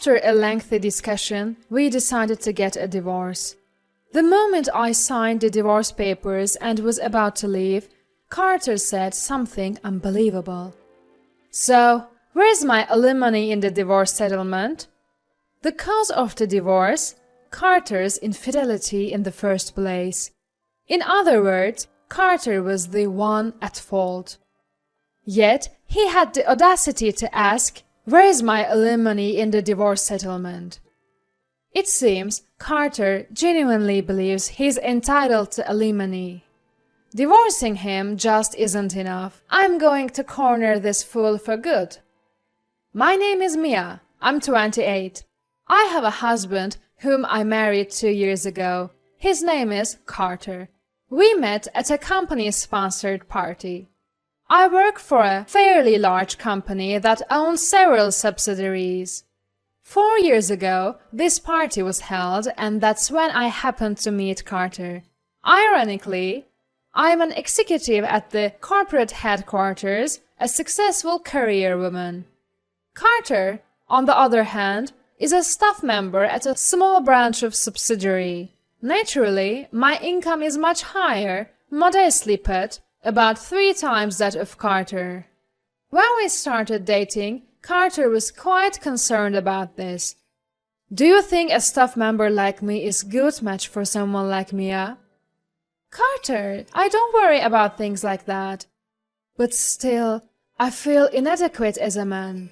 After a lengthy discussion, we decided to get a divorce. The moment I signed the divorce papers and was about to leave, Carter said something unbelievable. "So, where's my alimony in the divorce settlement?" The cause of the divorce? Carter's infidelity in the first place. In other words, Carter was the one at fault. Yet, he had the audacity to ask, "Where's my alimony in the divorce settlement?" It seems Carter genuinely believes he's entitled to alimony. Divorcing him just isn't enough. I'm going to corner this fool for good. My name is Mia. I'm 28. I have a husband whom I married 2 years ago. His name is Carter. We met at a company-sponsored party. I work for a fairly large company that owns several subsidiaries. 4 years ago, this party was held, and that's when I happened to meet Carter. Ironically, I'm an executive at the corporate headquarters, a successful career woman. Carter, on the other hand, is a staff member at a small branch of subsidiary. Naturally, my income is much higher, modestly put, about 3 times that of Carter. When we started dating, Carter was quite concerned about this. "Do you think a staff member like me is a good match for someone like Mia?" "Carter, I don't worry about things like that. But still, I feel inadequate as a man."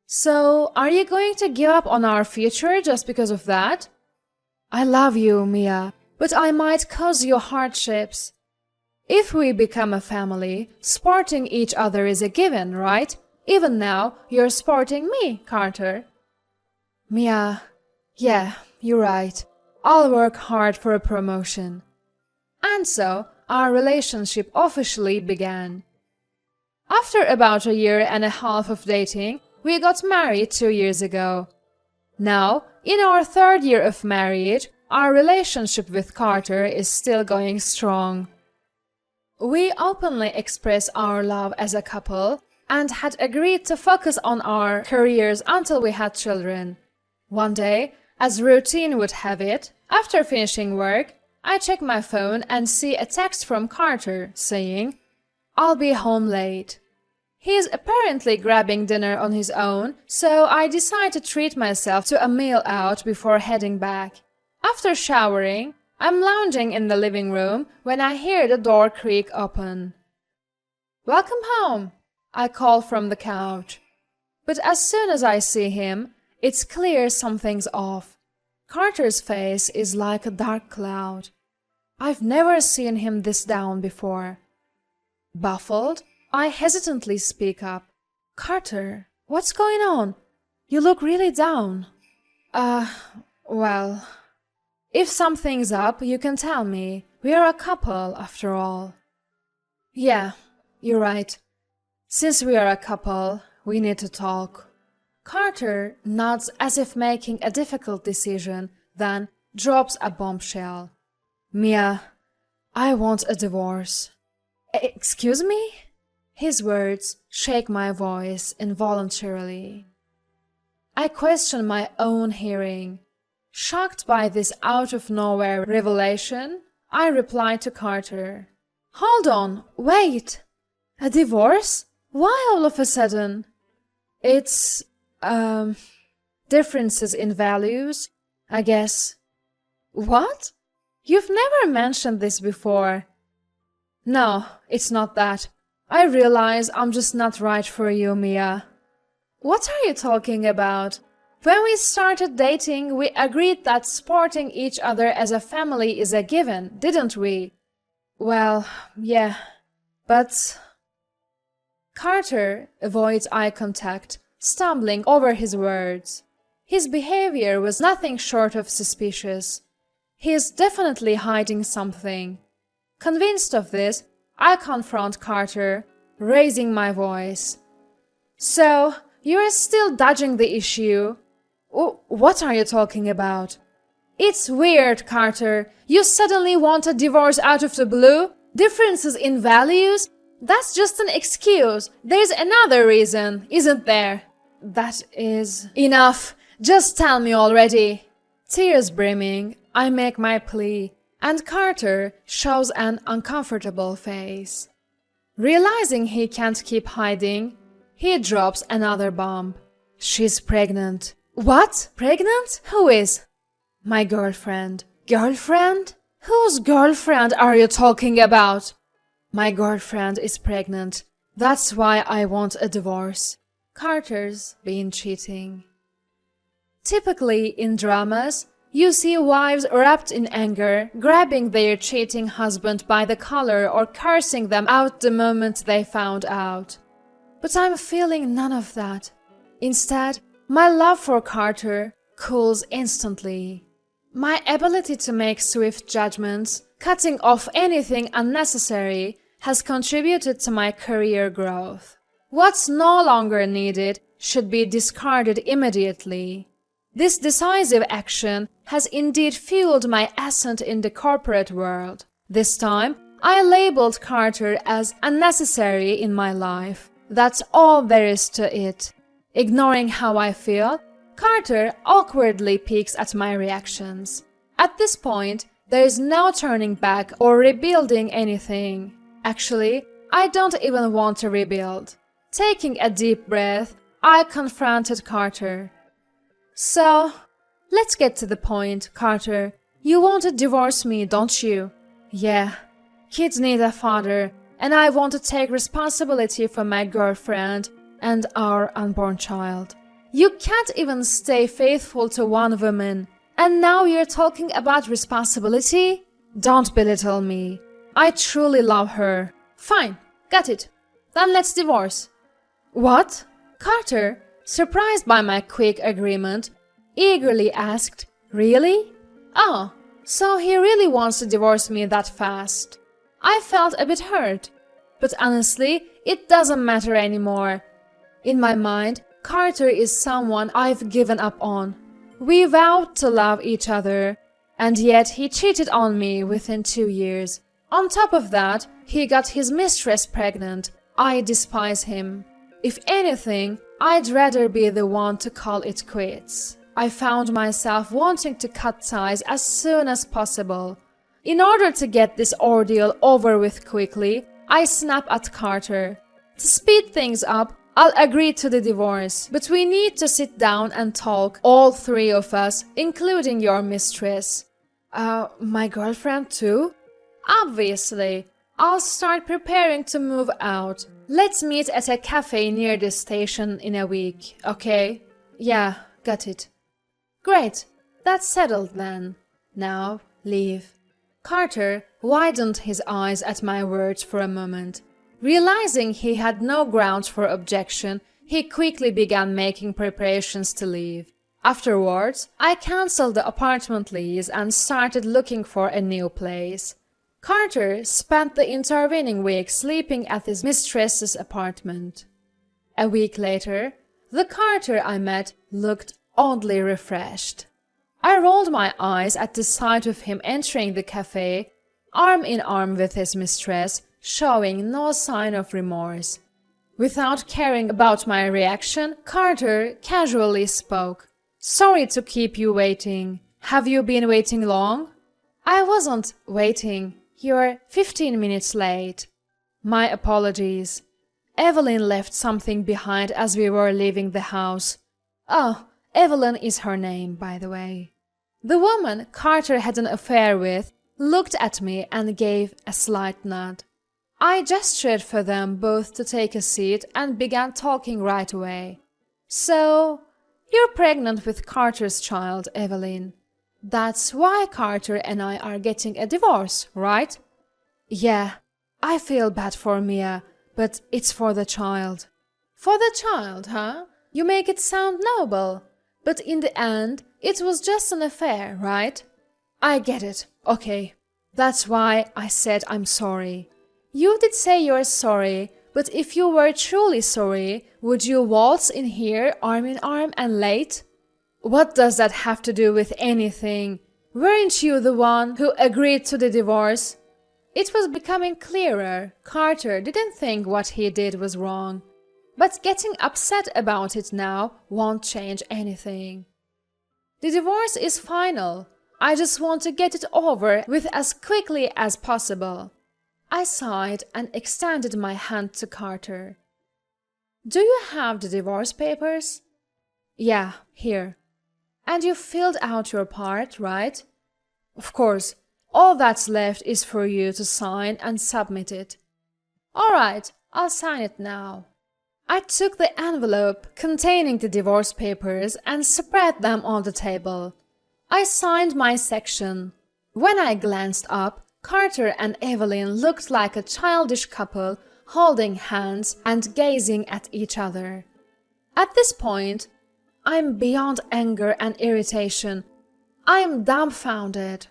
"So, are you going to give up on our future just because of that?" "I love you, Mia, but I might cause you hardships. If we become a family, supporting each other is a given, right? Even now, you're supporting me, Carter." "Mia, yeah, you're right. I'll work hard for a promotion." And so, our relationship officially began. After about 1.5 years of dating, we got married 2 years ago. Now, in our 3rd year of marriage, our relationship with Carter is still going strong. We openly express our love as a couple and had agreed to focus on our careers until we had children. One day, as routine would have it, after finishing work, I check my phone and see a text from Carter saying, "I'll be home late." He is apparently grabbing dinner on his own, so I decide to treat myself to a meal out before heading back. After showering, I'm lounging in the living room when I hear the door creak open. "Welcome home," I call from the couch. But as soon as I see him, it's clear something's off. Carter's face is like a dark cloud. I've never seen him this down before. Baffled, I hesitantly speak up. "Carter, what's going on? You look really down." Well, if something's up, you can tell me. We're a couple, after all." "Yeah, you're right. Since we are a couple, we need to talk." Carter nods as if making a difficult decision, then drops a bombshell. "Mia, I want a divorce." Excuse me?" His words shake my voice involuntarily. I question my own hearing. Shocked by this out-of-nowhere revelation, I reply to Carter. "Hold on, wait! A divorce? Why all of a sudden?" "It's, differences in values, I guess." "What? You've never mentioned this before." "No, it's not that. I realize I'm just not right for you, Mia." "What are you talking about? When we started dating, we agreed that supporting each other as a family is a given, didn't we?" "Well, yeah, but..." Carter avoids eye contact, stumbling over his words. His behavior was nothing short of suspicious. He is definitely hiding something. Convinced of this, I confront Carter, raising my voice. "So, you're still dodging the issue? What are you talking about?" "It's weird, Carter. You suddenly want a divorce out of the blue? Differences in values? That's just an excuse. There's another reason, isn't there?" "That is..." "Enough! Just tell me already. Tears brimming, I make my plea, and Carter shows an uncomfortable face. Realizing he can't keep hiding, he drops another bomb. She's pregnant. What? Pregnant? Who is? My girlfriend. Girlfriend? Whose girlfriend are you talking about? My girlfriend is pregnant. That's why I want a divorce. Carter's been cheating. Typically in dramas, you see wives wrapped in anger, grabbing their cheating husband by the collar or cursing them out the moment they found out. But I'm feeling none of that. Instead, my love for Carter cools instantly. My ability to make swift judgments, cutting off anything unnecessary, has contributed to my career growth. What's no longer needed should be discarded immediately. This decisive action has indeed fueled my ascent in the corporate world. This time, I labeled Carter as unnecessary in my life. That's all there is to it. Ignoring how I feel, Carter awkwardly peeks at my reactions. At this point, there is no turning back or rebuilding anything. Actually, I don't even want to rebuild. Taking a deep breath, I confronted Carter. So, let's get to the point, Carter. You want to divorce me, don't you? Yeah. Kids need a father, and I want to take responsibility for my girlfriend and our unborn child. You can't even stay faithful to one woman, and now you're talking about responsibility? Don't belittle me. I truly love her. Fine, got it. Then let's divorce. What? Carter, surprised by my quick agreement, eagerly asked, Really? Oh, so he really wants to divorce me that fast. I felt a bit hurt, but honestly, it doesn't matter anymore. In my mind, Carter is someone I've given up on. We vowed to love each other, and yet he cheated on me within 2 years. On top of that, he got his mistress pregnant. I despise him. If anything, I'd rather be the one to call it quits. I found myself wanting to cut ties as soon as possible. In order to get this ordeal over with quickly, I snap at Carter. To speed things up, I'll agree to the divorce, but we need to sit down and talk, all three of us, including your mistress. My girlfriend too? Obviously. I'll start preparing to move out. Let's meet at a cafe near the station in a week, okay? Yeah, got it. Great, that's settled then. Now, leave. Carter widened his eyes at my words for a moment. Realizing he had no grounds for objection, he quickly began making preparations to leave. Afterwards, I cancelled the apartment lease and started looking for a new place. Carter spent the intervening week sleeping at his mistress's apartment. A week later, the Carter I met looked oddly refreshed. I rolled my eyes at the sight of him entering the cafe, arm in arm with his mistress, showing no sign of remorse. Without caring about my reaction, Carter casually spoke. Sorry to keep you waiting. Have you been waiting long? I wasn't waiting. You're 15 minutes late. My apologies. Evelyn left something behind as we were leaving the house. Oh, Evelyn is her name, by the way. The woman Carter had an affair with looked at me and gave a slight nod. I gestured for them both to take a seat and began talking right away. So, you're pregnant with Carter's child, Evelyn. That's why Carter and I are getting a divorce, right? Yeah, I feel bad for Mia, but it's for the child. For the child, huh? You make it sound noble. But in the end, it was just an affair, right? I get it. Okay. That's why I said I'm sorry. You did say you're sorry, but if you were truly sorry, would you waltz in here arm in arm and late? What does that have to do with anything? Weren't you the one who agreed to the divorce? It was becoming clearer. Carter didn't think what he did was wrong. But getting upset about it now won't change anything. The divorce is final. I just want to get it over with as quickly as possible. I sighed and extended my hand to Carter. Do you have the divorce papers? Yeah, here. And you filled out your part, right? Of course. All that's left is for you to sign and submit it. All right, I'll sign it now. I took the envelope containing the divorce papers and spread them on the table. I signed my section. When I glanced up, Carter and Evelyn looked like a childish couple holding hands and gazing at each other. At this point, I'm beyond anger and irritation. I'm dumbfounded.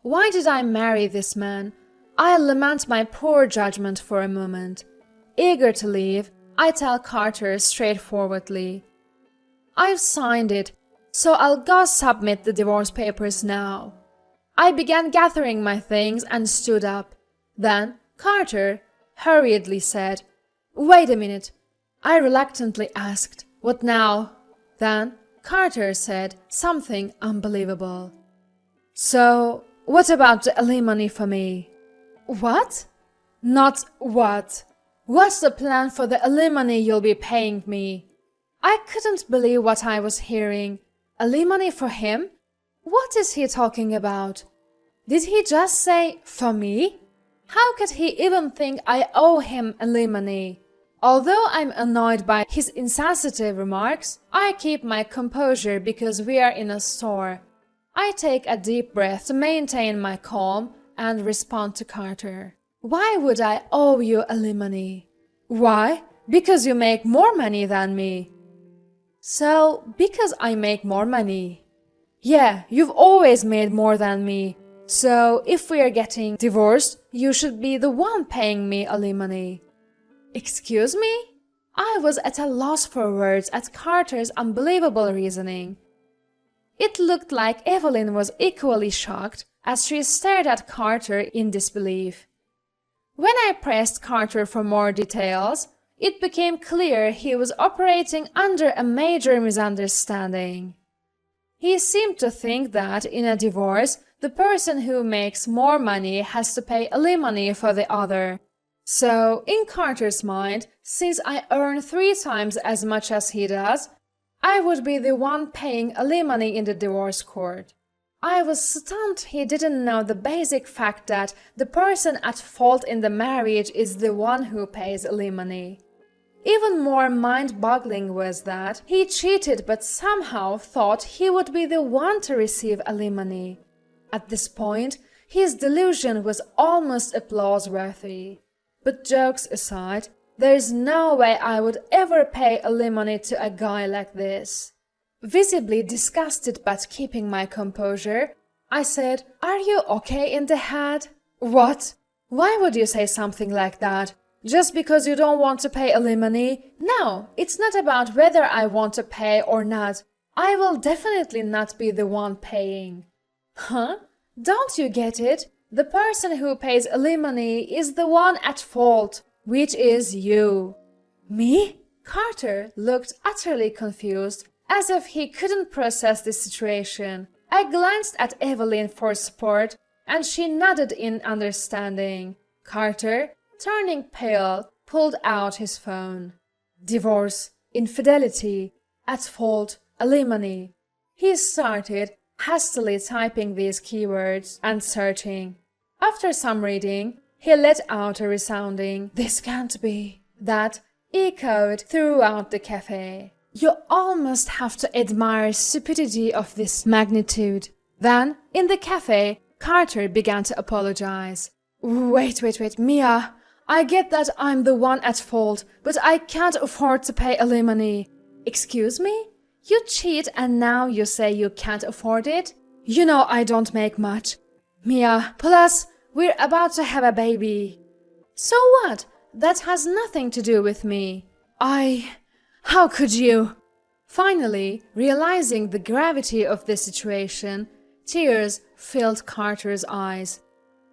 Why did I marry this man? I lament my poor judgment for a moment. Eager to leave, I tell Carter straightforwardly, I've signed it, so I'll go submit the divorce papers now. I began gathering my things and stood up. Then Carter hurriedly said, Wait a minute. I reluctantly asked, What now? Then Carter said something unbelievable. So, what about the alimony for me? What? Not what. What's the plan for the alimony you'll be paying me? I couldn't believe what I was hearing. Alimony for him? What is he talking about? Did he just say, for me? How could he even think I owe him alimony? Although I'm annoyed by his insensitive remarks, I keep my composure because we are in a store. I take a deep breath to maintain my calm and respond to Carter. Why would I owe you alimony? Why? Because you make more money than me. So, because I make more money. Yeah, you've always made more than me. So, if we are getting divorced, you should be the one paying me alimony. Excuse me? I was at a loss for words at Carter's unbelievable reasoning. It looked like Evelyn was equally shocked as she stared at Carter in disbelief. When I pressed Carter for more details, it became clear he was operating under a major misunderstanding. He seemed to think that in a divorce, the person who makes more money has to pay alimony for the other. So, in Carter's mind, since I earn 3 times as much as he does, I would be the one paying alimony in the divorce court. I was stunned he didn't know the basic fact that the person at fault in the marriage is the one who pays alimony. Even more mind-boggling was that he cheated but somehow thought he would be the one to receive alimony. At this point, his delusion was almost applause-worthy. But jokes aside, there is no way I would ever pay alimony to a guy like this. Visibly disgusted but keeping my composure, I said, Are you okay in the head? What? Why would you say something like that? Just because you don't want to pay alimony? No, it's not about whether I want to pay or not. I will definitely not be the one paying. Huh? Don't you get it? The person who pays alimony is the one at fault, which is you. Me? Carter looked utterly confused, as if he couldn't process the situation. I glanced at Evelyn for support, and she nodded in understanding. Carter, turning pale, pulled out his phone. Divorce, infidelity, at fault, alimony. He started hastily typing these keywords and searching. After some reading, he let out a resounding, "This can't be," that echoed throughout the cafe. You almost have to admire stupidity of this magnitude. Then, in the cafe, Carter began to apologize. Wait, Mia. I get that I'm the one at fault, but I can't afford to pay alimony. Excuse me? You cheat and now you say you can't afford it? You know I don't make much. Mia, plus, we're about to have a baby. So what? That has nothing to do with me. How could you? Finally, realizing the gravity of the situation, tears filled Carter's eyes.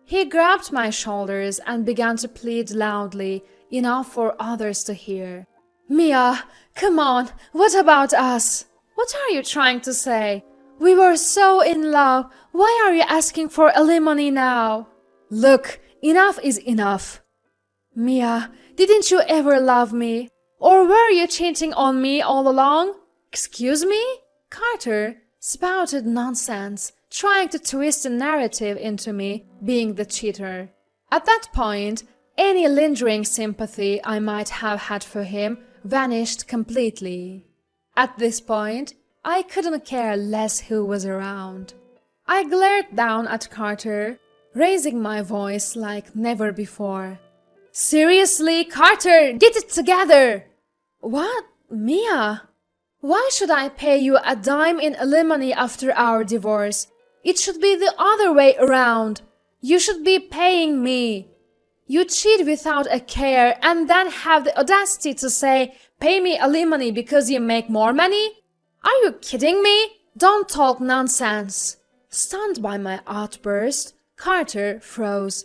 He grabbed my shoulders and began to plead loudly, enough for others to hear. Mia, come on, what about us? What are you trying to say? We were so in love. Why are you asking for alimony now? Look, enough is enough. Mia, didn't you ever love me? Or were you cheating on me all along? Excuse me? Carter spouted nonsense, trying to twist the narrative into me being the cheater. At that point, any lingering sympathy I might have had for him vanished completely. At this point, I couldn't care less who was around. I glared down at Carter, raising my voice like never before. Seriously, Carter, get it together! What? Mia? Why should I pay you a dime in alimony after our divorce? It should be the other way around. You should be paying me. You cheat without a care and then have the audacity to say, pay me alimony because you make more money? Are you kidding me? Don't talk nonsense. Stunned by my outburst, Carter froze.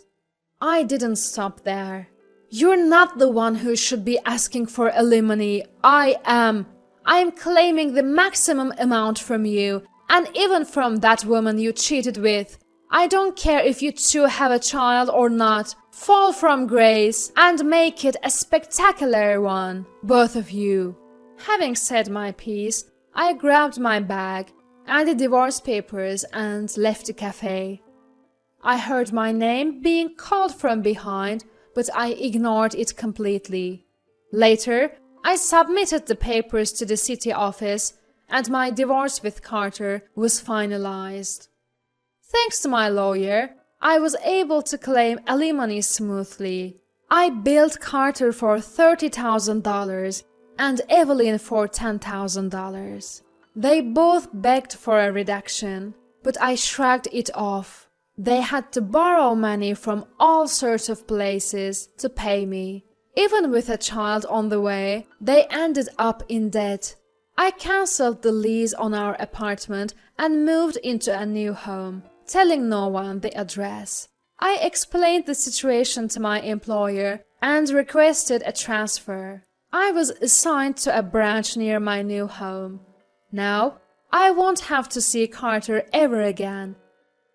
I didn't stop there. You're not the one who should be asking for alimony. I am. I am claiming the maximum amount from you, and even from that woman you cheated with. I don't care if you two have a child or not. Fall from grace and make it a spectacular one, both of you. Having said my piece, I grabbed my bag and the divorce papers and left the cafe. I heard my name being called from behind, but I ignored it completely. Later, I submitted the papers to the city office, and my divorce with Carter was finalized. Thanks to my lawyer, I was able to claim alimony smoothly. I billed Carter for $30,000 and Evelyn for $10,000. They both begged for a reduction, but I shrugged it off. They had to borrow money from all sorts of places to pay me. Even with a child on the way, they ended up in debt. I cancelled the lease on our apartment and moved into a new home, telling no one the address. I explained the situation to my employer and requested a transfer. I was assigned to a branch near my new home. Now, I won't have to see Carter ever again.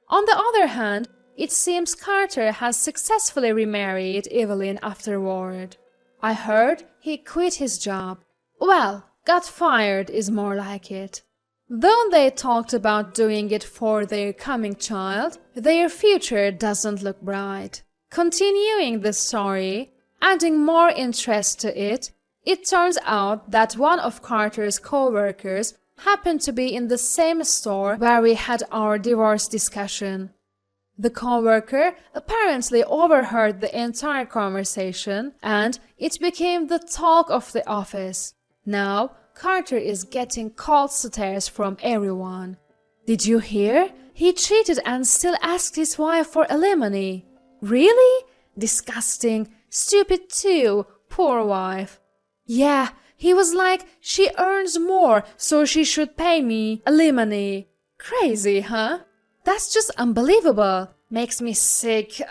On the other hand, it seems Carter has successfully remarried Evelyn afterward. I heard he quit his job. Well, got fired is more like it. Though they talked about doing it for their coming child, their future doesn't look bright. Continuing the story, adding more interest to it, it turns out that one of Carter's co-workers happened to be in the same store where we had our divorce discussion. The co-worker apparently overheard the entire conversation, and it became the talk of the office. Now, Carter is getting cold stares from everyone. Did you hear? He cheated and still asked his wife for alimony. Really? Disgusting. Stupid too. Poor wife. Yeah, he was like, she earns more, so she should pay me alimony. Crazy, huh? That's just unbelievable. Makes me sick.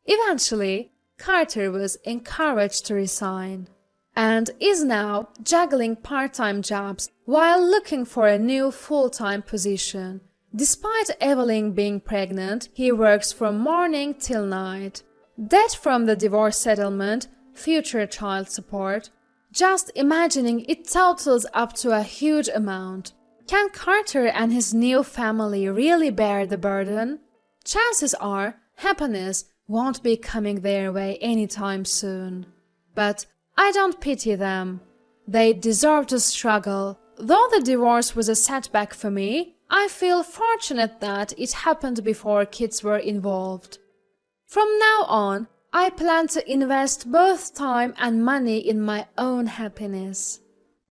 Eventually, Carter was encouraged to resign and is now juggling part-time jobs while looking for a new full-time position. Despite Evelyn being pregnant, he works from morning till night. Debt from the divorce settlement, future child support. Just imagining it totals up to a huge amount. Can Carter and his new family really bear the burden? Chances are happiness won't be coming their way anytime soon. But I don't pity them. They deserve to struggle. Though the divorce was a setback for me, I feel fortunate that it happened before kids were involved. From now on, I plan to invest both time and money in my own happiness.